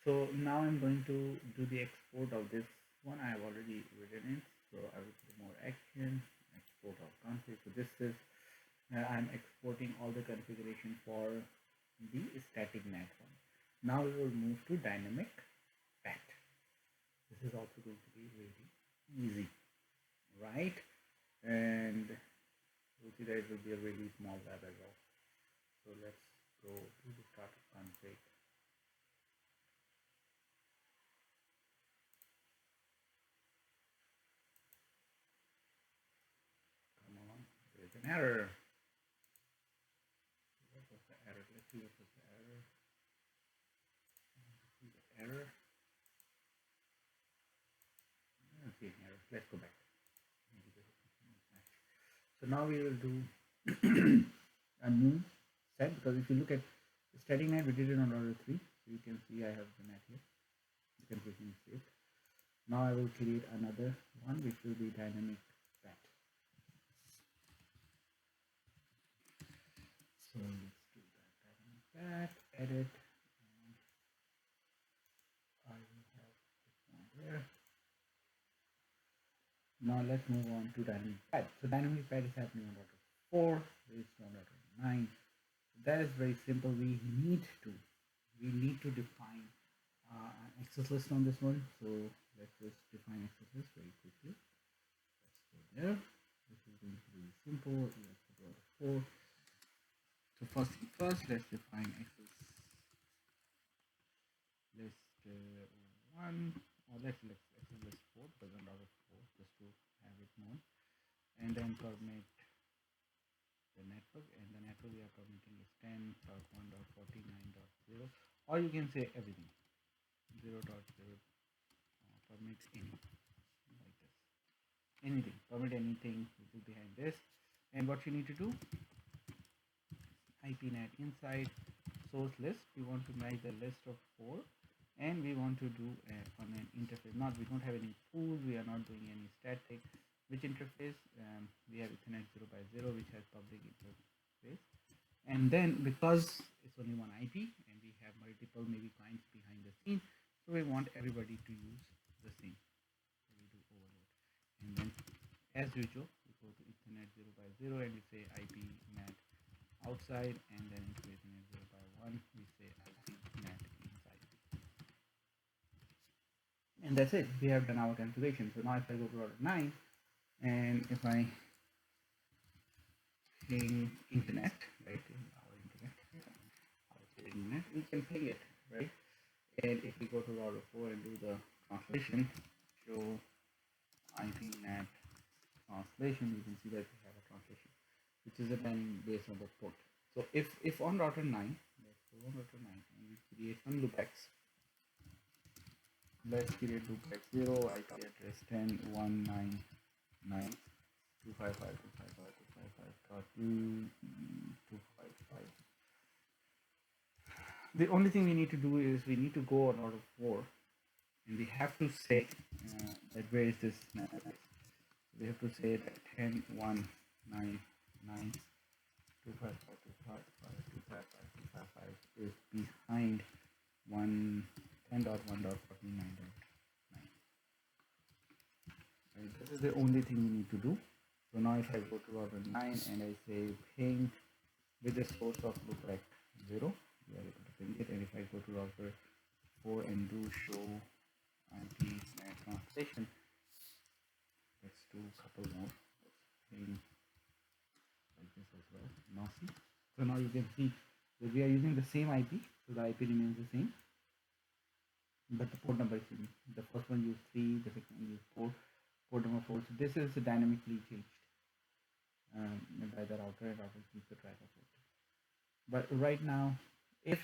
So now I'm going to do the export of this one. I have already written it. So I will put more action, export of config. So this is, I'm exporting all the configuration for the static NAT one. Now we will move to dynamic PAT. This is also going to be really easy, right? And you'll see that it will be a really small web as well. So let's go to the startup config. Come on, there's an error. What was the error? Let's see what was the error. See the error. Okay, error. Let's go back. So now we will do a new set, because if you look at the static NAT, we did it on router 3. So you can see I have the NAT here. The configuration is saved. Now I will create another one which will be dynamic PAT. So let's do that. Dynamic PAT, edit, and I will have this one there. Now let's move on to dynamic PAT. So dynamic PAT is happening on router 4, it's on router 9. That is very simple. We need to define an access list on this one. So let's just define access list very quickly. Let's go there. This is going to be simple. Let's go to 4. So first, let's define access list 1, or let's access list 4, because I'm out of 4, just to have it known, and then permit the network, and the network we are permitting is 10.1.49.0, or you can say everything 0.0, permit any, like this, anything, permit anything which is behind this. And what you need to do, IP NAT inside source list, we want to make the list of 4, and we want to do on an interface. We don't have any pools, we are not doing any static. Which interface? We have Ethernet 0x0, which has public interface. And then because it's only one IP and we have multiple maybe clients behind the scene, so we want everybody to use the same. So we do overload. And then as usual, we go to Ethernet 0x0 and we say IP NAT outside, and then into Ethernet 0x1, we say IP NAT inside. And that's it. We have done our configuration. So now if I go to router 9, and if I ping internet, right, our internet, we can ping it, right? And if we go to router 4 and do the translation, show IP NAT translation, you can see that we have a translation, which is again based on the port. So if on router 9, let's go on router 9 and we create some loopbacks. Let's create loopback 0, IP address 10.199.255.255.255.255. The only thing we need to do is we need to go on router 4 and we have to say that where is this NAT address. We have to say that 10.199.255.255.255 is behind 10.1.49.9. Right, this is the only thing we need to do. So now if I go to router 9 and I say ping with the source of loopback 0, we are able to ping it. And if I go to router 4 and do show IP NAT translation, let's do a couple more. Let's ping like this as well. Now see. So now you can see that we are using the same IP, so the IP remains the same, but the port number is changing. The first one used 3, the second one used 4, port number 4. So this is dynamically changed by the router, and router keeps the track of it. But right now, if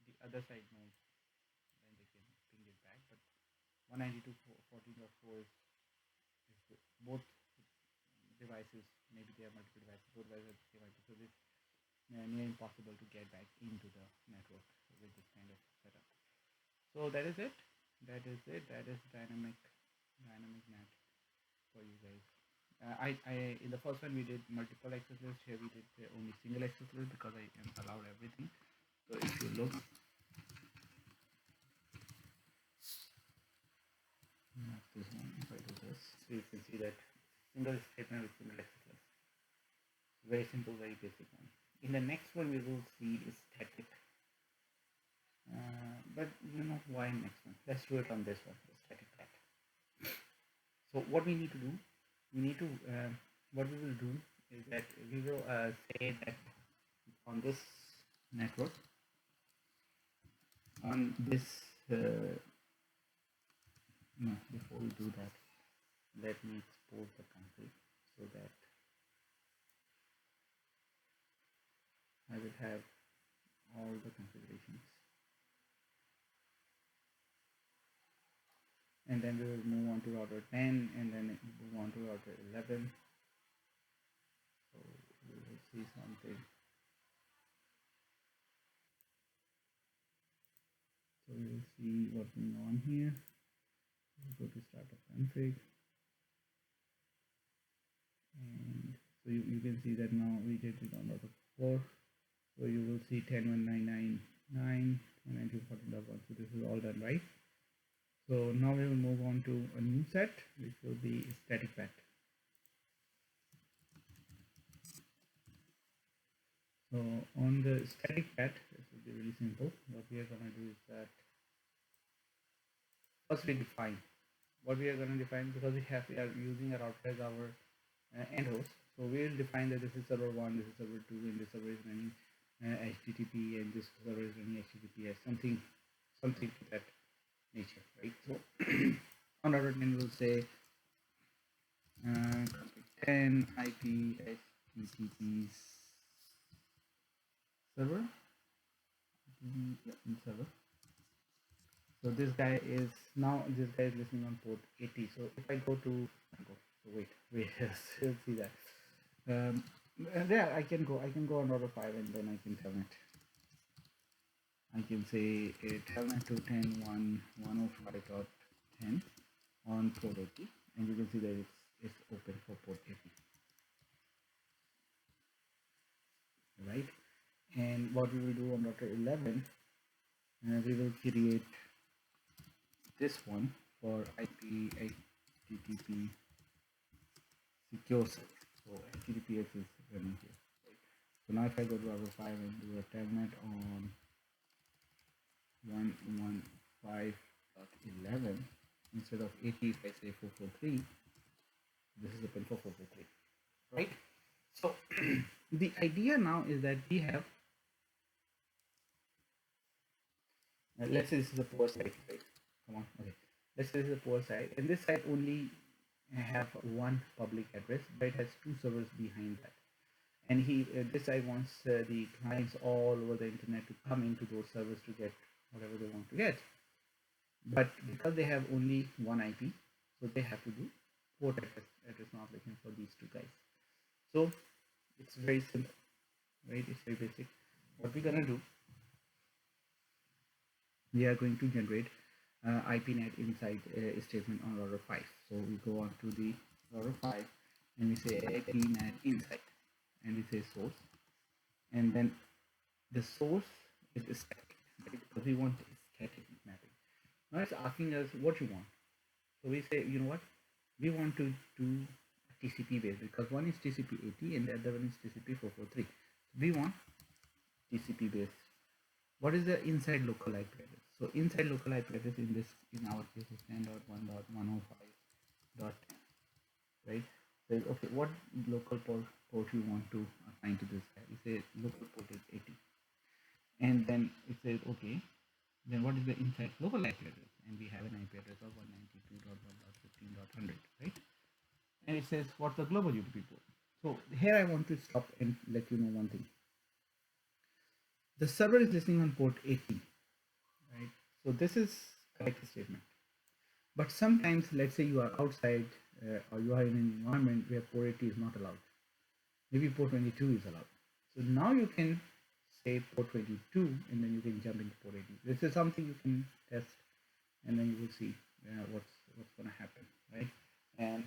the other side knows, then they can ping it back. But 192.14.4 is both devices, maybe they have multiple devices, both devices have the same IP, so it's near impossible to get back into the network with this kind of setup. So that is it. That is dynamic NAT for you guys. In the first one we did multiple access lists. Here we did only single access list because I am allowed everything. So if you look, So you can see that single statement with single access. Very simple, very basic one. In the next one, we will see is static. But you know why next one? Let's do it on this one, the static cat. So what we need to do, we need to what we will do is that we will say that on this network, on this no, before we do that, let me export the config so that I will have all the configurations, and then we will move on to router 10 and then move on to router 11. So we will see something. So we will see what's going on here. We'll go to startup config, and so you can see that now we did it on router 4. So you will see 10.199.9 192.14.1. So this is all done, right? So now we will move on to a new set, which will be static path. So on the static path, this will be really simple. What we are going to do is that first we define what we are going to define, because we are using a router as our end host. So we will define that this is server 1, this is server 2, and this server is running HTTP, and this server is running HTTPS, something to that nature, right? So on router 10 we'll say 10 IP HTTP server. Server. So this guy is listening on port 80. So if I go to wait, you'll see that. Yeah, I can go on router 5 and then I can tell it. I can say telnet to 10.1.105.10 on port 80, and you can see that it's open for port 80, right? And what we will do on router 11, we will create this one for IP HTTP secure set. So HTTPS is running here. So now if I go to router 5 and do a telnet on 115.11 instead of 80, if I say 443, this is open for 443, right? So the idea now is that we have, let's say this is a poor site, right? Come on, okay. Let's say this is a poor site, and this site only have one public address, but it has 2 servers behind that. And this site wants the clients all over the internet to come into those servers to get whatever they want to get. But because they have only one IP, so they have to do port address looking for these 2 guys. So it's very simple, right? It's very basic. What we're gonna do, we are going to generate IPNet inside a statement on router 5. So we go on to the router 5 and we say IPNet inside, and we say source, and then the source is static, right? Because we want static mapping. Now it's asking us what you want. So we say, you know what, we want to do TCP base, because one is TCP 80 and the other one is TCP 443. We want TCP base. What is the inside local IP address? So inside local IP address in our case is 10.1.105.10, right? So okay, what local port you want to assign to this guy? You say local port is 80, and then it says okay, then what is the inside local IP address? And we have an IP address of 192.1.15.100, right? And it says what's the global UDP port. So here I want to stop and let you know one thing. The server is listening on port 80, right? So this is correct statement. But sometimes, let's say you are outside or you are in an environment where port 80 is not allowed. Maybe port 22 is allowed. So now you can say port 22 and then you can jump into port 80. This is something you can test, and then you will see what's going to happen, right? And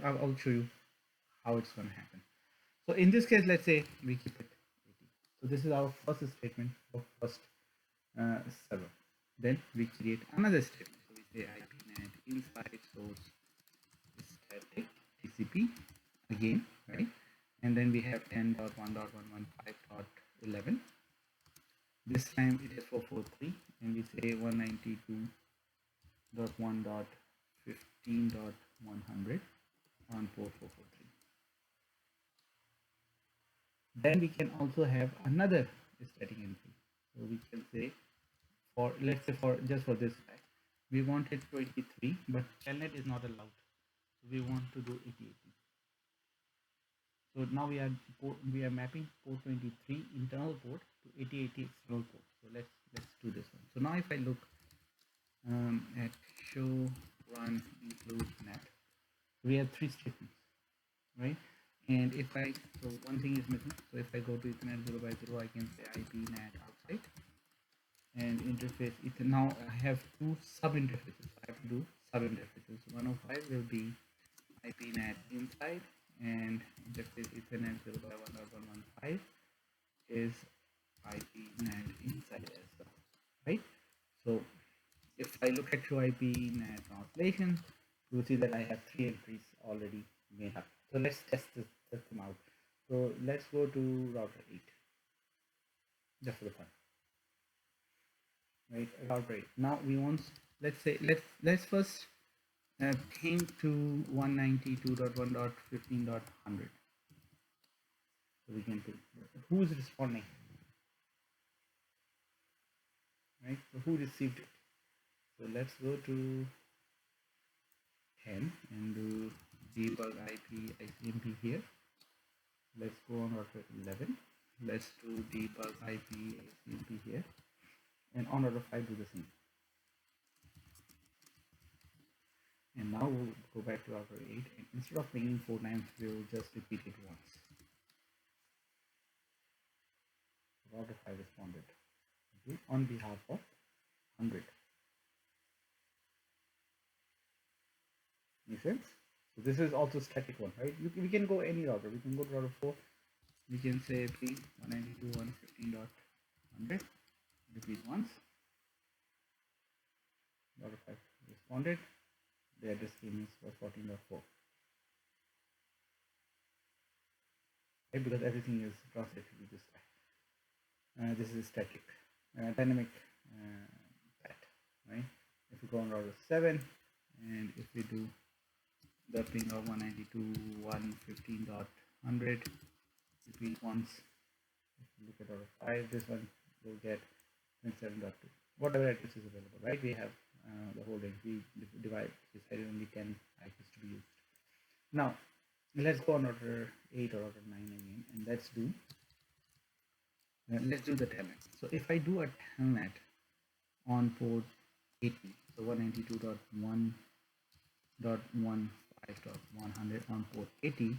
I'll show you how it's going to happen. So in this case, let's say we keep it 80. So this is our first statement for first server. Then we create another statement. So we say IPNet and inside source static TCP again, right? And then we have 10.1.115.11. This time it is 443, and we say 192.1.15.100 on port 443. Then we can also have another static entry. So we can say, for let's say for just for this guy, we wanted 23, but telnet is not allowed. So we want to do 8080. So now we are mapping port 23 internal port to 8080 external port. So let's do this one. So now if I look at show run include NAT, we have three statements, right? And if I, so one thing is missing. So if I go to Ethernet 0x0, I can say IP NAT outside and interface Ethernet. Now I have two sub interfaces. I have to do sub interfaces. 105 will be IP NAT inside, and interface Ethernet 0x1.115 is IP NAT inside as well, right? So if I look at show IP NAT translation, you will see that I have three entries already made up. So let's test them out. So let's go to router 8, just for the fun, right? Router 8. Now we want, let's say, let's first ping to 192.1.15.100. So we can ping. Who is responding, right? So who received it? So let's go to 10 and do debug IP ICMP here. Let's go on router 11. Let's do debug IP ICMP here, and on router 5 do the same. And now we'll go back to router 8, and instead of pinging 4 times, we'll just repeat it once. Router 5 responded, okay, on behalf of 100. Make sense? So this is also static one, right? We can go any router. We can go to router 4. We can say p 192.115.100. Repeat once. Router 5 responded. The address scheme is 14.4. Right? Because everything is translated to this guy. This is static, dynamic path, right? If we go on router 7, and if we do the ping of 192.115.100, repeat once. If you look at router 5, this one will get 27.2. Whatever address is available, right? We have the whole range. We decided only 10 IPs to be used. Now let's go on router 8 or router 9 again, and let's do the telnet. So if I do a telnet on port 80, so 192.1.15.100 on port 80,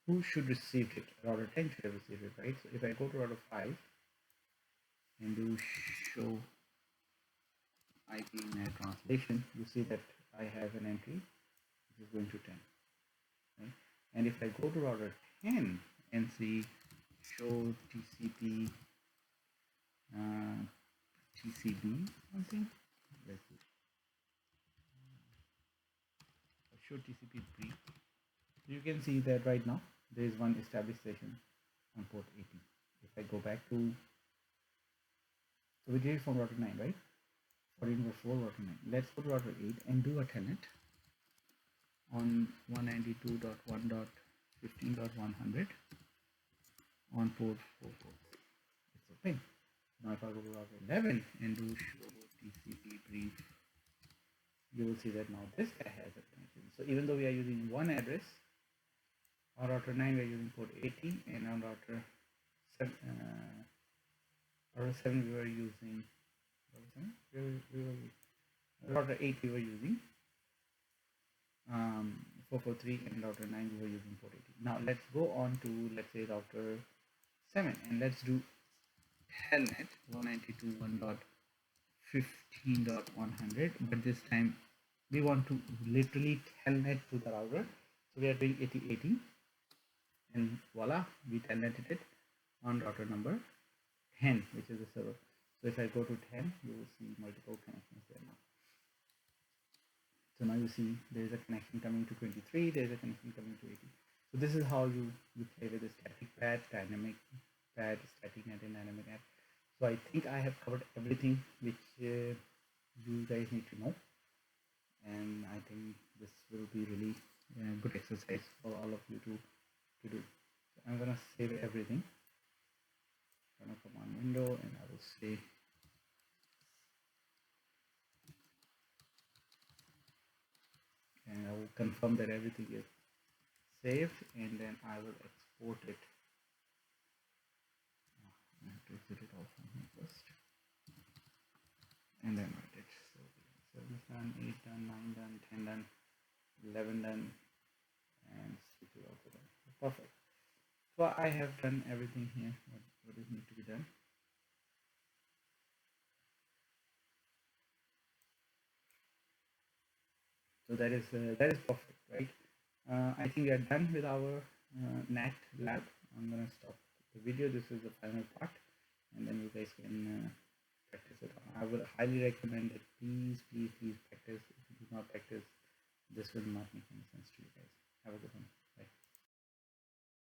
who should receive it? Router 10 should have received it, right? So if I go to router 5 and do show IP NAT translation, you see that I have an entry which is going to 10, right? And if I go to router 10 and see show TCP TCB something, let's see, show TCP brief, you can see that right now there is one established session on port 80. If I go back to, so we did it from router 9, right? 14.4 router 9. Let's go to router 8 and do a telnet on 192.1.15.100 on port 44. It's a ping. Now if I go to router 11 and do show TCP brief, you will see that now this guy has a connection. So even though we are using one address, on router 9 we are using port 80, and on router 7 we were using router 8 we were using 443, and router 9 we were using 480. Now let's go on to, let's say, router 7, and let's do telnet 192.1.15.100, but this time we want to literally telnet to the router, so we are doing 8080, and voila, we telneted it on router number 10, which is the server. So if I go to 10, you will see multiple connections there now. So now you see there is a connection coming to 23, there is a connection coming to 80. So this is how you play with the static pad, dynamic pad, static net and dynamic net. So I think I have covered everything which you guys need to know, and I think this will be really good exercise for all of you to do. So I'm gonna save everything, run a command window, and I will say and I will confirm that everything is saved, and then I will export it. I have to exit it all from here first, and then write it. So 7 is done, 8 done, 9 done, 10 done, 11 done, and switch it also done. Perfect. So I have done everything here. What is need to be done? So that is perfect, right? I think we are done with our NAT lab. I'm gonna stop the video. This is the final part, and then you guys can practice it. I would highly recommend that please practice. If you do not practice, this will not make